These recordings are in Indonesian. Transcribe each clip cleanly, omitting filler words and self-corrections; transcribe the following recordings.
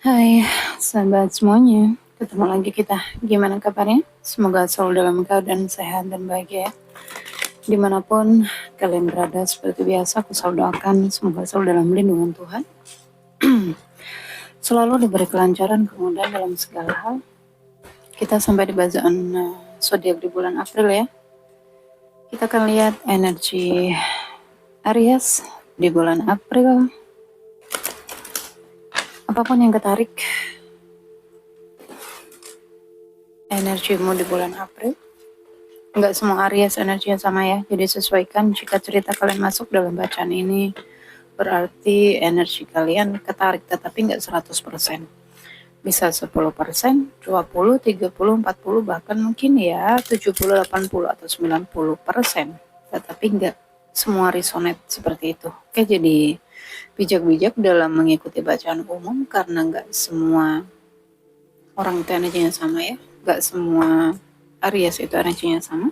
Hai sahabat semuanya, ketemu lagi kita. Gimana kabarnya? Semoga selalu dalam keadaan sehat dan bahagia. Dimanapun kalian berada, seperti biasa aku selalu doakan semoga selalu dalam lindungan Tuhan. Selalu diberi kelancaran, kemudahan dalam segala hal. Kita sampai di bacaan zodiak di bulan April ya. Kita akan lihat energi Aries di bulan April. Apapun yang ketarik energimu di bulan April. Enggak semua Aries energinya sama ya, jadi sesuaikan. Jika cerita kalian masuk dalam bacaan ini, berarti energi kalian ketarik, tetapi enggak 100%. Bisa 10%, 20, 30, 40, bahkan mungkin ya 70, 80, atau 90%. Tetapi enggak semua resonate seperti itu. Oke, jadi bijak-bijak dalam mengikuti bacaan umum, karena enggak semua orang itu energinya sama ya. Enggak semua Aries itu energinya sama.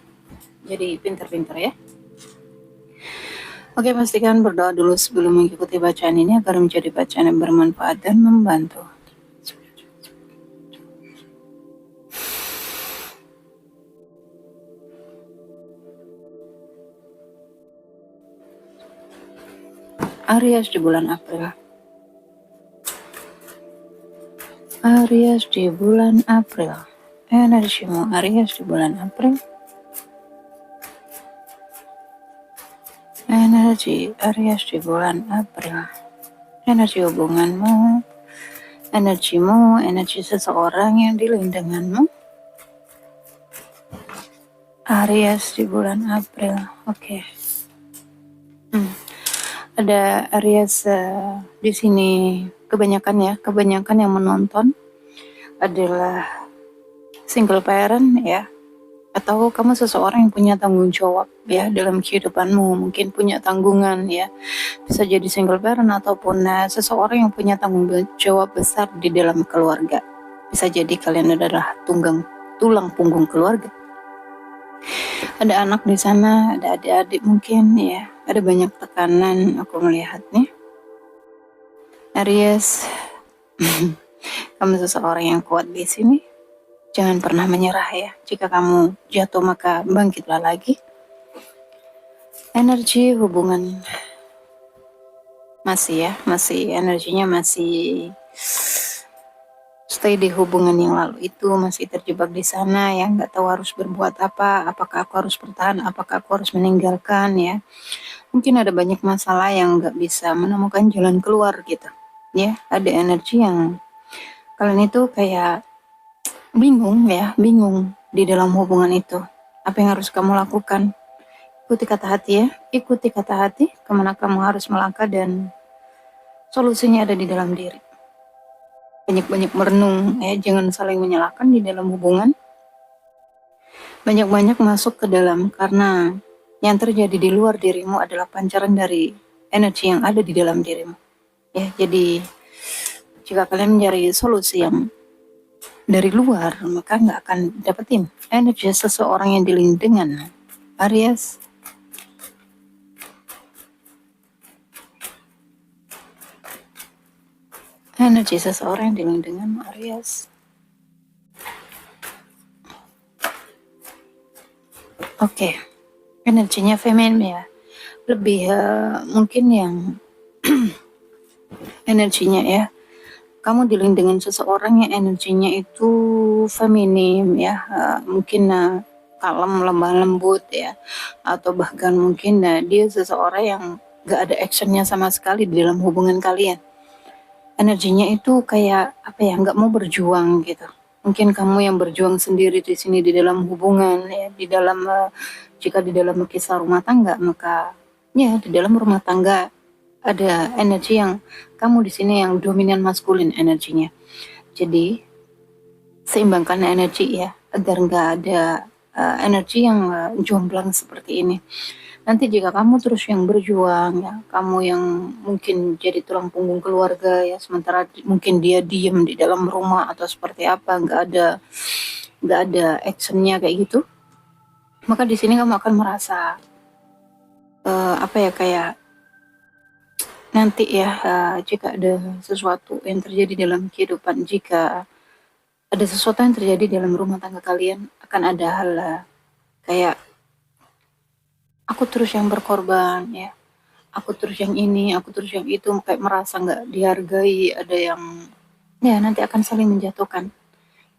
Jadi pintar-pintar ya. Oke, pastikan berdoa dulu sebelum mengikuti bacaan ini agar menjadi bacaan yang bermanfaat dan membantu. Aries di bulan April. Aries di bulan April. Energimu Aries di bulan April. Energi Aries di bulan April. Energi hubunganmu, energimu, energi seseorang yang di lingkunganmu. Aries di bulan April. Oke. Ada Aries di sini kebanyakan yang menonton adalah single parent ya, atau kamu seseorang yang punya tanggung jawab ya dalam kehidupanmu, mungkin punya tanggungan ya, bisa jadi single parent ataupun seseorang yang punya tanggung jawab besar di dalam keluarga. Bisa jadi kalian adalah tulang punggung keluarga. Ada anak di sana, ada adik-adik mungkin ya, ada banyak tekanan aku melihatnya. Aries, kamu seseorang yang kuat di sini. Jangan pernah menyerah ya. Jika kamu jatuh maka bangkitlah lagi. Energi hubungan masih energinya masih stay di hubungan yang lalu itu, masih terjebak di sana ya, nggak tahu harus berbuat apa, apakah aku harus bertahan, apakah aku harus meninggalkan ya. Mungkin ada banyak masalah yang nggak bisa menemukan jalan keluar gitu ya. Ada energi yang kalian itu kayak bingung di dalam hubungan itu. Apa yang harus kamu lakukan? Ikuti kata hati ya, ikuti kata hati kemana kamu harus melangkah, dan solusinya ada di dalam diri. Banyak-banyak merenung ya, jangan saling menyalahkan di dalam hubungan. Banyak-banyak masuk ke dalam, karena yang terjadi di luar dirimu adalah pancaran dari energi yang ada di dalam dirimu. Ya, jadi jika kalian mencari solusi yang dari luar, maka nggak akan dapetin energi seseorang yang dilingkup dengan Aries. Energi seseorang yang dilingkup dengan Aries. Oke, energinya feminin ya, lebih mungkin yang energinya ya, kamu dilingkup dengan seseorang yang energinya itu feminim ya, mungkin kalem, lemah lembut ya, atau bahkan mungkin dia seseorang yang gak ada actionnya sama sekali di dalam hubungan kalian. Energinya itu kayak apa ya, gak mau berjuang gitu. Mungkin kamu yang berjuang sendiri di sini di dalam hubungan ya, di dalam jika di dalam kisah rumah tangga, maka ya di dalam rumah tangga ada energi yang kamu di sini yang dominan maskulin energinya. Jadi seimbangkan energi ya, agar nggak ada energi yang jomplang seperti ini. Nanti jika kamu terus yang berjuang ya, kamu yang mungkin jadi tulang punggung keluarga ya, sementara mungkin dia diem di dalam rumah atau seperti apa, nggak ada actionnya kayak gitu, maka di sini kamu akan merasa apa ya, kayak nanti ya, jika ada sesuatu yang terjadi dalam kehidupan, jika ada sesuatu yang terjadi dalam rumah tangga kalian, akan ada hal kayak aku terus yang berkorban ya, aku terus yang ini, aku terus yang itu, kayak merasa nggak dihargai, ada yang ya nanti akan saling menjatuhkan.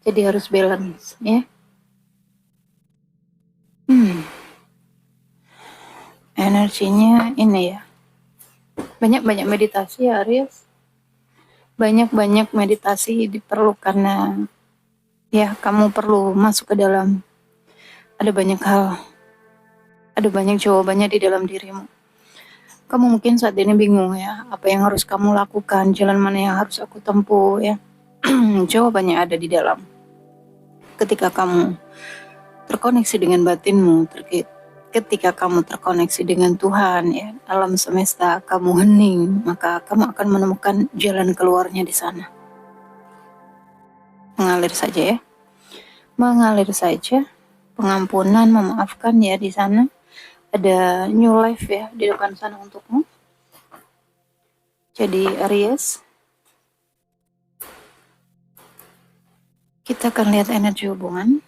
Jadi harus balance ya. Energinya ini ya. Banyak-banyak meditasi ya, Aries. Banyak-banyak meditasi diperlukan karena ya kamu perlu masuk ke dalam, ada banyak hal, ada banyak jawabannya di dalam dirimu. Kamu mungkin saat ini bingung ya, apa yang harus kamu lakukan, jalan mana yang harus aku tempuh ya. Jawabannya ada di dalam. Ketika kamu terkoneksi dengan batinmu, ketika kamu terkoneksi dengan Tuhan ya, alam semesta, kamu hening, maka kamu akan menemukan jalan keluarnya di sana. Mengalir saja ya. Mengalir saja. Pengampunan, memaafkan ya di sana. Ada new life ya di depan sana untukmu. Jadi Aries, kita akan lihat energi hubungan.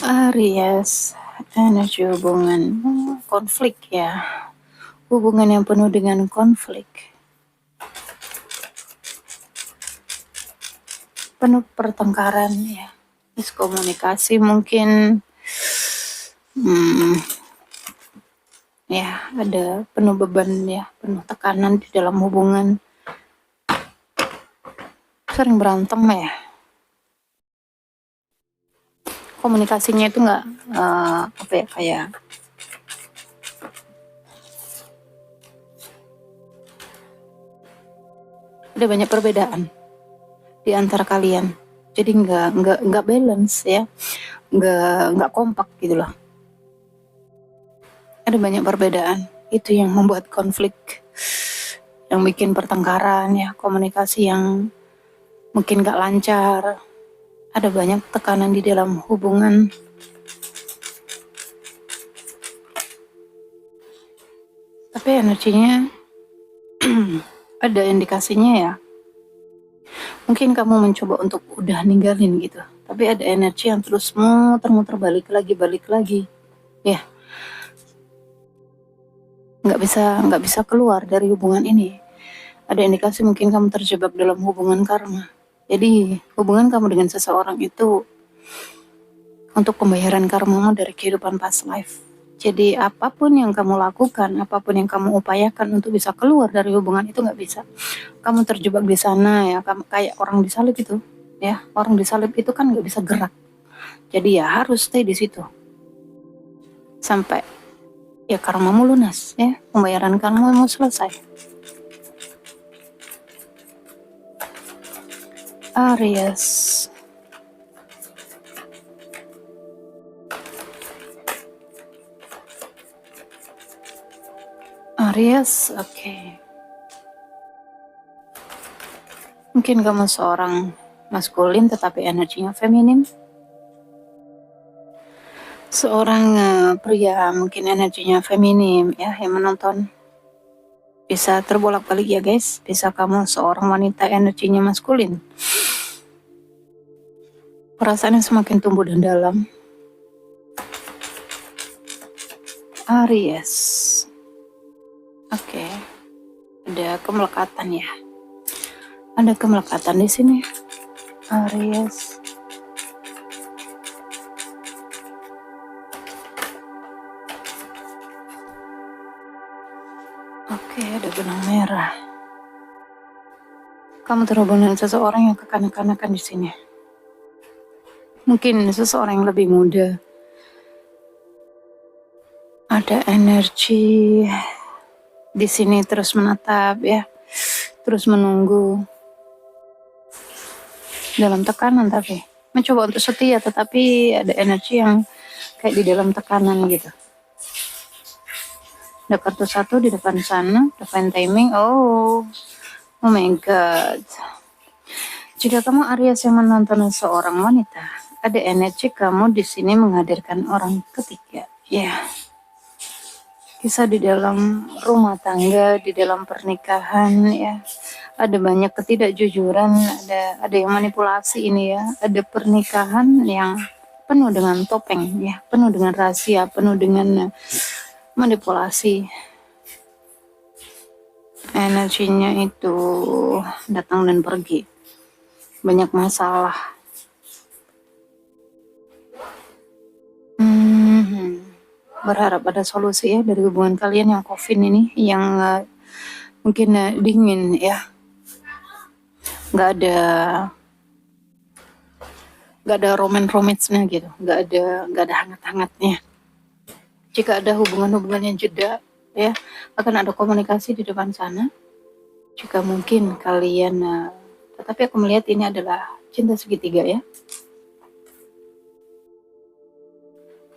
Aries, energi hubungan, konflik ya. Hubungan yang penuh dengan konflik. Penuh pertengkaran ya. Miskomunikasi mungkin. Ya, ada penuh beban ya, penuh tekanan di dalam hubungan. Sering berantem ya. Komunikasinya itu nggak apa ya, kayak ada banyak perbedaan di antara kalian. Jadi nggak balance ya, nggak kompak gitu loh. Ada banyak perbedaan, itu yang membuat konflik, yang bikin pertengkaran ya, komunikasi yang mungkin nggak lancar. Ada banyak tekanan di dalam hubungan. Tapi energinya ada indikasinya ya. Mungkin kamu mencoba untuk udah ninggalin gitu. Tapi ada energi yang terus muter-muter balik lagi. Ya. Nggak bisa keluar dari hubungan ini. Ada indikasi mungkin kamu terjebak dalam hubungan karma. Jadi hubungan kamu dengan seseorang itu untuk pembayaran karmamu dari kehidupan past life. Jadi apapun yang kamu lakukan, apapun yang kamu upayakan untuk bisa keluar dari hubungan itu nggak bisa. Kamu terjebak di sana ya, kamu kayak orang disalib itu. Ya, orang disalib itu kan nggak bisa gerak. Jadi ya harus stay di situ sampai ya karmamu lunas ya, pembayaran karmamu selesai. Aries, oke. Mungkin kamu seorang maskulin tetapi energinya feminin. Seorang pria mungkin energinya feminim ya, yang menonton. Bisa terbolak-balik ya guys, bisa kamu seorang wanita energinya maskulin. Perasaannya semakin tumbuh dan dalam. Aries. Oke. Ada kemelekatan ya. Ada kemelekatan di sini. Aries. Oke, ada benang merah. Kamu terhubung dengan seseorang yang kekanak-kanakan di sini. Mungkin seseorang yang lebih muda. Ada energi di sini terus menatap ya, terus menunggu dalam tekanan, tapi mencoba untuk setia, tetapi ada energi yang kayak di dalam tekanan gitu. Ada kartu 1 di depan sana, divine timing. Oh my god. Jika kamu Aries yang menonton seorang wanita, ada energi kamu di sini menghadirkan orang ketiga. Ya. Yeah. kisah di dalam rumah tangga, di dalam pernikahan ya. Ada banyak ketidakjujuran, ada yang manipulasi ini ya. Ada pernikahan yang penuh dengan topeng ya, penuh dengan rahasia, penuh dengan manipulasi. Energinya itu datang dan pergi. Banyak masalah. Berharap ada solusi ya dari hubungan kalian yang COVID ini, yang mungkin dingin ya, nggak ada romansnya gitu, nggak ada hangat-hangatnya. Jika ada hubungan-hubungan yang jeda ya, akan ada komunikasi di depan sana. Jika mungkin kalian tetapi aku melihat ini adalah cinta segitiga ya.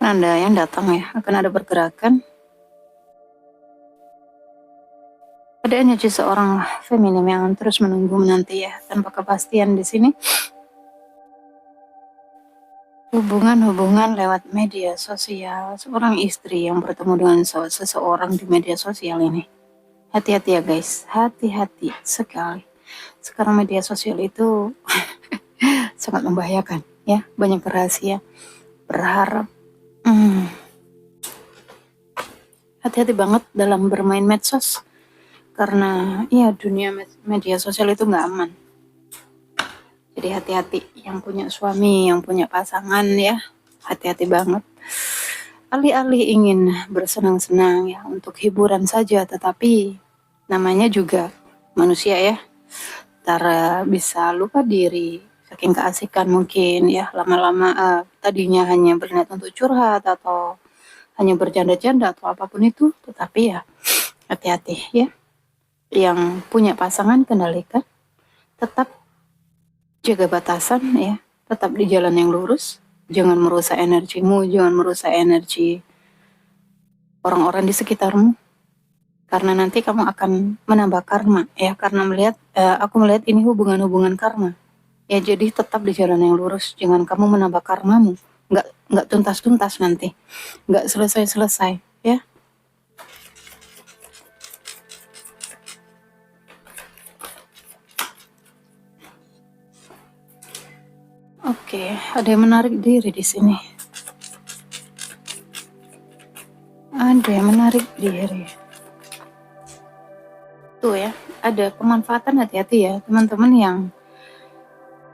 Ada yang datang ya, akan ada pergerakan. Ada energi seorang feminim yang terus menunggu menanti ya, tanpa kepastian di sini. Hubungan-hubungan lewat media sosial, seorang istri yang bertemu dengan seseorang di media sosial ini. Hati-hati ya guys, hati-hati sekali. Sekarang media sosial itu sangat membahayakan ya, banyak rahasia. Berharap hati-hati banget dalam bermain medsos, karena ya dunia media sosial itu nggak aman. Jadi hati-hati yang punya suami, yang punya pasangan ya, hati-hati banget. Alih-alih ingin bersenang-senang ya untuk hiburan saja, tetapi namanya juga manusia ya, ntar bisa lupa diri saking keasikan mungkin ya, lama-lama tadinya hanya berniat untuk curhat atau hanya bercanda-canda atau apapun itu, tetapi ya hati-hati ya. Yang punya pasangan kendalikan, tetap jaga batasan ya, tetap di jalan yang lurus, jangan merusak energimu, jangan merusak energi orang-orang di sekitarmu, karena nanti kamu akan menambah karma ya, karena aku melihat ini hubungan-hubungan karma ya. Jadi tetap di jalan yang lurus, jangan kamu menambah karmamu, nggak tuntas-tuntas nanti, nggak selesai-selesai ya. Oke, ada yang menarik diri di sini. Ada yang menarik diri. Tuh ya, ada pemanfaatan, hati-hati ya teman-teman yang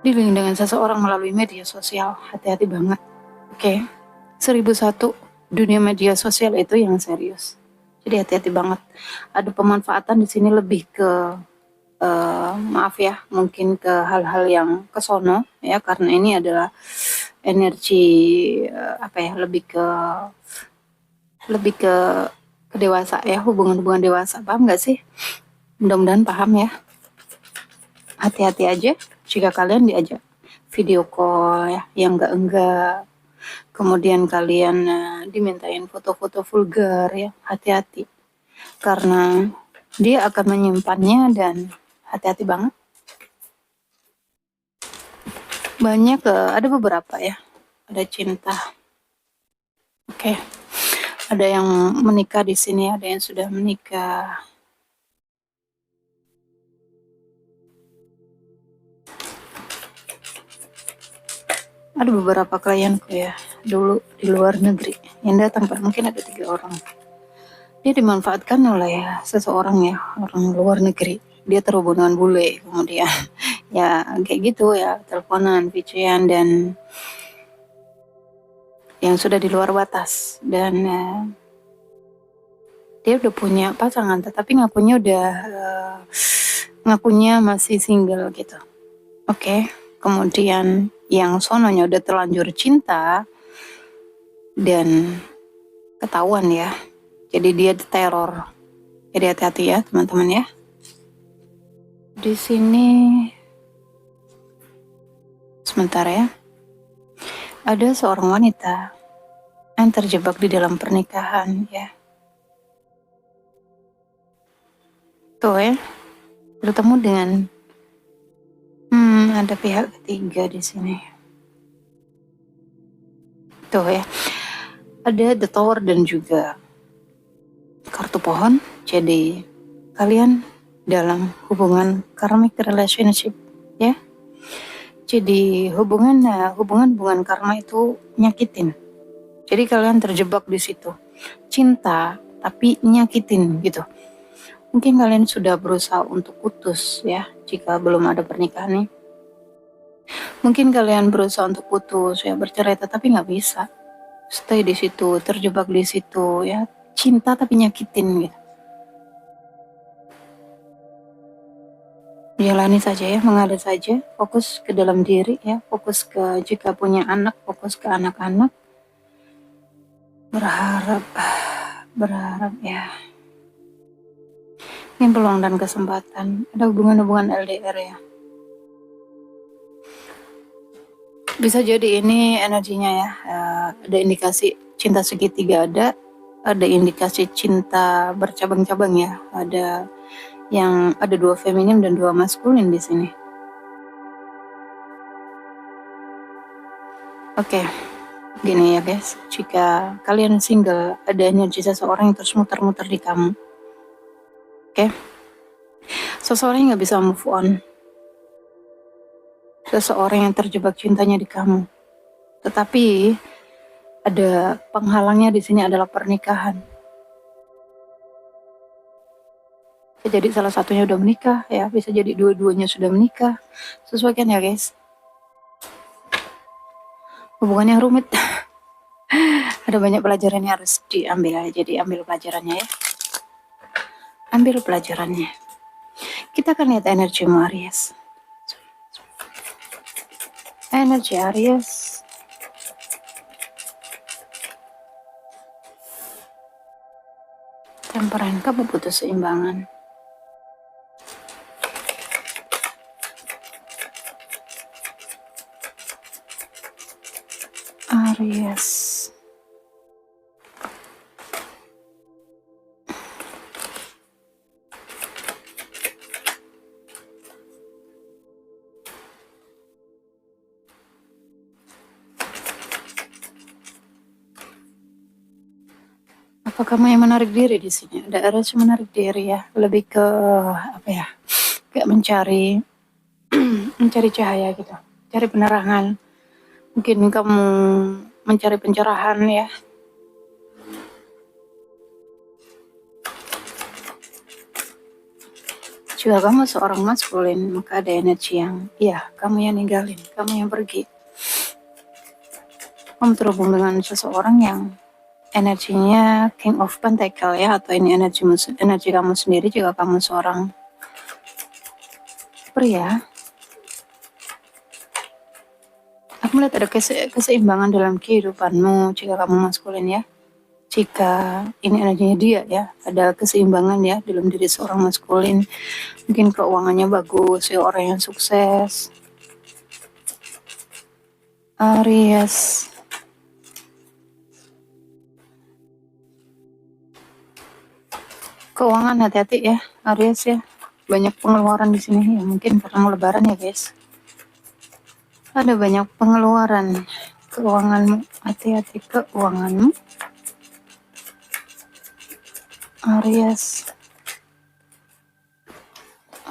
dealing dengan seseorang melalui media sosial, hati-hati banget. Oke, 1001 dunia media sosial itu yang serius. Jadi hati-hati banget. Ada pemanfaatan di sini lebih ke maaf ya, mungkin ke hal-hal yang kesono ya, karena ini adalah energi lebih ke dewasa ya, hubungan-hubungan dewasa. Paham nggak sih? Mudah-mudahan paham ya. Hati-hati aja jika kalian diajak video call ya, yang enggak, kemudian kalian dimintain foto-foto vulgar ya, hati-hati, karena dia akan menyimpannya, dan hati-hati banget. Banyak ada beberapa ya, ada cinta. Oke. Ada yang menikah di sini, ada yang sudah menikah. Ada beberapa klienku ya, dulu di luar negeri yang datang, mungkin ada 3 orang. Dia dimanfaatkan oleh seseorang ya, orang luar negeri. Dia terhubung dengan bule, kemudian ya kayak gitu ya, teleponan, VC-an, dan yang sudah di luar batas. Dan dia udah punya pasangan, tetapi ngakunya masih single gitu. Oke. Kemudian yang sononya udah terlanjur cinta dan ketahuan ya, jadi dia diteror. Jadi hati-hati ya teman-teman ya. Di sini sebentar ya, ada seorang wanita yang terjebak di dalam pernikahan ya. Tuh ya, bertemu dengan ada pihak ketiga di sini. Tuh ya, ada The Tower dan juga kartu pohon, jadi kalian dalam hubungan karmic relationship ya. Jadi hubungan karma itu nyakitin. Jadi kalian terjebak di situ. Cinta tapi nyakitin gitu. Mungkin kalian sudah berusaha untuk putus ya, jika belum ada pernikahan nih. Mungkin kalian berusaha untuk putus ya, bercerai, tetapi nggak bisa. Stay di situ, terjebak di situ ya. Cinta tapi nyakitin gitu. Jalani saja ya, mengalir saja, fokus ke dalam diri ya, fokus ke jika punya anak, fokus ke anak-anak. Berharap ya. Ini peluang dan kesempatan, ada hubungan-hubungan LDR ya. Bisa jadi ini energinya ya, ada indikasi cinta segitiga, ada indikasi cinta bercabang-cabang ya, ada dua feminim dan dua maskulin di sini. Oke, gini ya guys, jika kalian single, ada energi seseorang yang terus muter-muter di kamu. Oke, seseorang yang nggak bisa move on, seseorang yang terjebak cintanya di kamu, tetapi ada penghalangnya di sini adalah pernikahan. Bisa jadi salah satunya udah menikah ya, bisa jadi dua-duanya sudah menikah. Sesuaikan ya guys. Hubungan yang rumit. Ada banyak pelajaran yang harus diambil ya, jadi ambil pelajarannya ya. Ambil pelajarannya. Kita akan lihat energi Aries. Energi Aries. Temperan, kamu butuh seimbangan. Aries. Apa kamu yang menarik diri di sini? Ada Aries menarik diri ya, lebih ke apa ya? Kayak mencari cahaya gitu, cari penerangan. Mungkin kamu mencari pencerahan ya. Jika kamu seorang maskulin, maka ada energi yang, iya, kamu yang ninggalin, kamu yang pergi. Kamu terhubung dengan seseorang yang energinya King of Pentacle ya, atau ini energi kamu sendiri jika kamu seorang pria. Aku melihat ada keseimbangan dalam kehidupanmu jika kamu maskulin ya. Jika ini energinya dia ya, ada keseimbangan ya dalam diri seorang maskulin. Mungkin keuangannya bagus ya, orang yang sukses. Aries. Keuangan hati-hati ya, Aries ya. Banyak pengeluaran di sini ya, mungkin karena mau lebaran ya guys. Ada banyak pengeluaran. Keuanganmu, hati-hati keuanganmu. Aries.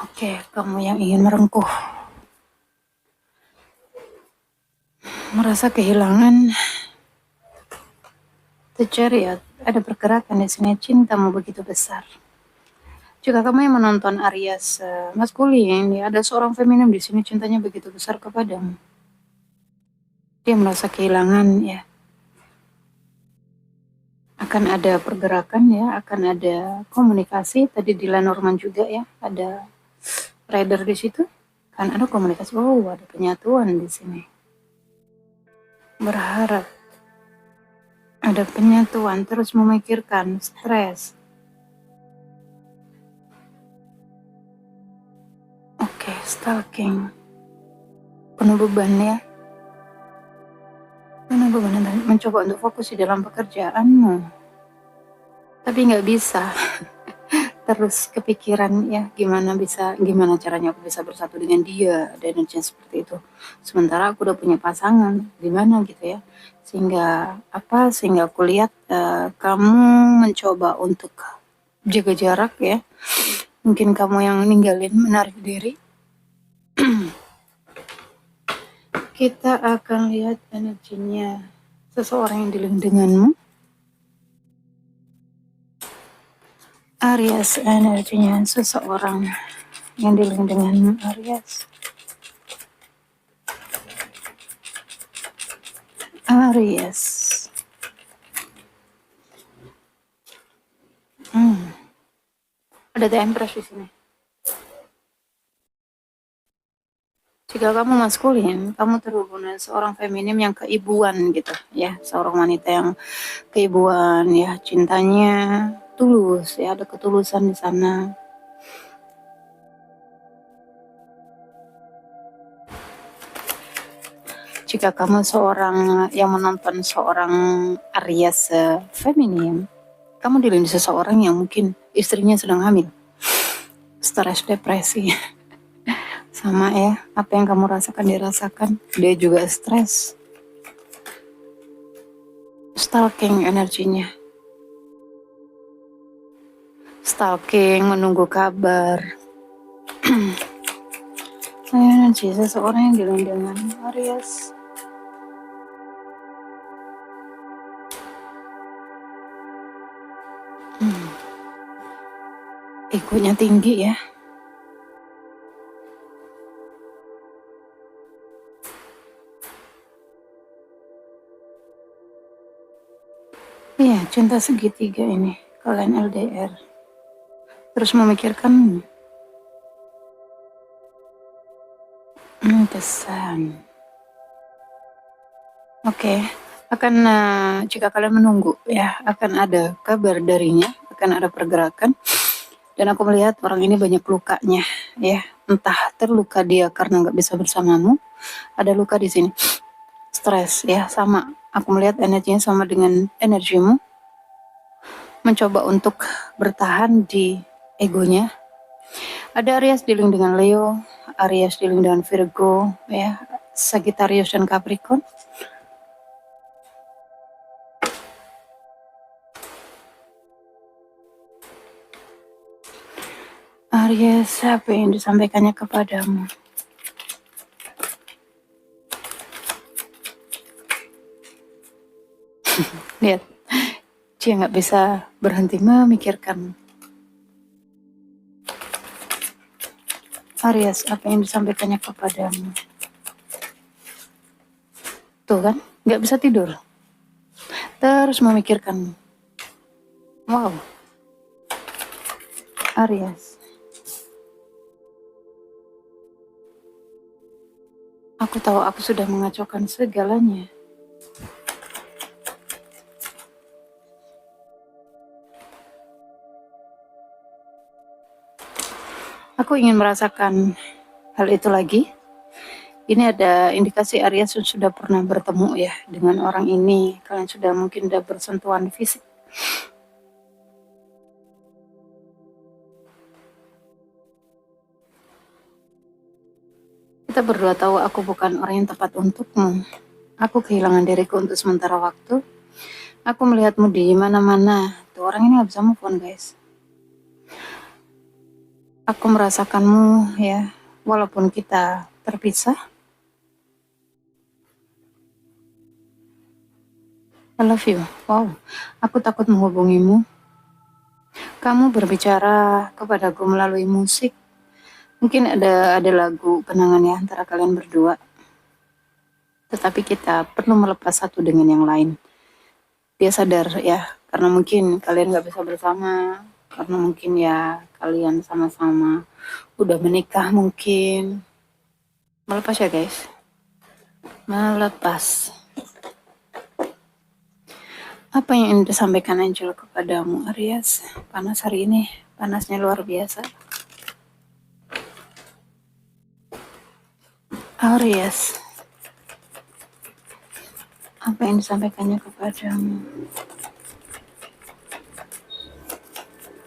Oke, kamu yang ingin merengkuh, merasa kehilangan, terjadi ya, ada pergerakan di sini. Cintamu begitu besar. Jika kamu yang menonton Aries maskulin, ya ada seorang feminim di sini, cintanya begitu besar kepadamu. Dia merasa kehilangan ya. Akan ada pergerakan ya, akan ada komunikasi. Tadi di Lenormand juga ya, ada rider di situ. Kan ada komunikasi. Oh, ada penyatuan di sini. Berharap ada penyatuan, terus memikirkan, stres. Oke, stalking. Penuh beban ya. Penuh beban dan mencoba untuk fokus di dalam pekerjaanmu. Tapi nggak bisa. Terus kepikiran ya, gimana caranya aku bisa bersatu dengan dia, dan energi seperti itu. Sementara aku udah punya pasangan, gimana gitu ya. Sehingga aku lihat kamu mencoba untuk jaga jarak ya. Mungkin kamu yang ninggalin, menarik diri. Kita akan lihat energinya seseorang yang di denganmu. Aries, energinya seseorang yang di denganmu, Aries. Aries. Ada The Empress di sini. Jika kamu maskulin, kamu terhubung dengan seorang feminim yang keibuan gitu ya, seorang wanita yang keibuan ya, cintanya tulus ya, ada ketulusan di sana. Jika kamu seorang yang menonton seorang Aries feminim, kamu dilindungi seseorang yang mungkin istrinya sedang hamil, stres, depresi. Sama ya, apa yang kamu rasakan dirasakan, dia juga stres. Stalking energinya. Stalking, menunggu kabar. Energi seseorang yang dilindungi dengan Aries. Egonya tinggi ya. Iya, cinta segitiga ini. Kalian LDR. Terus memikirkan kesan. Oke, akan jika kalian menunggu ya, akan ada kabar darinya, akan ada pergerakan. Dan aku melihat orang ini banyak lukanya ya, entah terluka dia karena nggak bisa bersamamu, ada luka di sini, stres ya, sama. Aku melihat energinya sama dengan energimu, mencoba untuk bertahan di egonya. Ada Aries dealing dengan Leo, Aries dealing dengan Virgo ya, Sagittarius dan Capricorn. Aries, apa yang disampaikannya kepadamu? Lihat, dia nggak bisa berhenti memikirkan. Aries, apa yang disampaikannya kepadamu? Tuh kan, nggak bisa tidur. Terus memikirkan. Wow. Aries. Aku tahu aku sudah mengacaukan segalanya. Aku ingin merasakan hal itu lagi. Ini ada indikasi Aries yang sudah pernah bertemu ya dengan orang ini. Kalian sudah mungkin sudah bersentuhan fisik. Kita berdua tahu aku bukan orang yang tepat untukmu. Aku kehilangan diriku untuk sementara waktu. Aku melihatmu di mana-mana. Tuh orang ini gak bisa move on, guys. Aku merasakanmu ya, walaupun kita terpisah. I love you. Wow, aku takut menghubungimu. Kamu berbicara kepadaku melalui musik. Mungkin ada lagu kenangan ya antara kalian berdua. Tetapi kita perlu melepas satu dengan yang lain. Dia sadar ya, karena mungkin kalian gak bisa bersama. Karena mungkin ya kalian sama-sama udah menikah mungkin. Melepas ya guys. Melepas. Apa yang ingin disampaikan Angel kepadamu, Aries? Panas hari ini, panasnya luar biasa. Aries, apa yang disampaikannya kepadamu?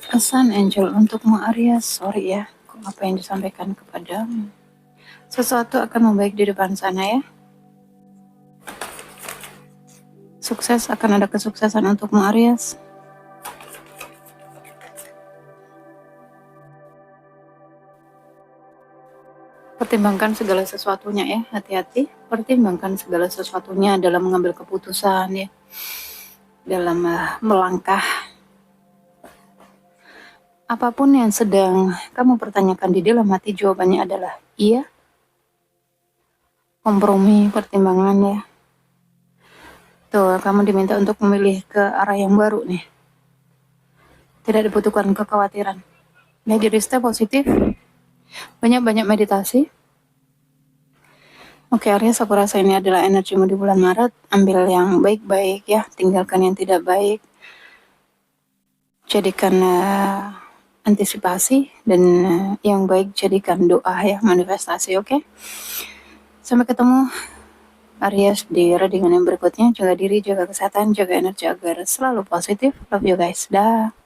Pesan Angel untukmu, Aries. Sorry ya, apa yang disampaikan kepadamu? Sesuatu akan membaik di depan sana ya. Sukses, akan ada kesuksesan untukmu, Aries. Pertimbangkan segala sesuatunya ya, hati-hati. Pertimbangkan segala sesuatunya dalam mengambil keputusan ya, dalam melangkah. Apapun yang sedang kamu pertanyakan di dalam hati, jawabannya adalah iya. Kompromi, pertimbangan ya. Tuh, kamu diminta untuk memilih ke arah yang baru nih. Tidak dibutuhkan kekhawatiran. Nah, jadi stay positif. Banyak-banyak meditasi. Oke, Aries, aku rasa ini adalah energimu di bulan Maret. Ambil yang baik-baik ya, tinggalkan yang tidak baik. Jadikan antisipasi, dan yang baik jadikan doa ya, manifestasi, oke? Sampai ketemu Aries di readingan yang berikutnya. Jaga diri, jaga kesehatan, jaga energi agar selalu positif. Love you guys. Dah.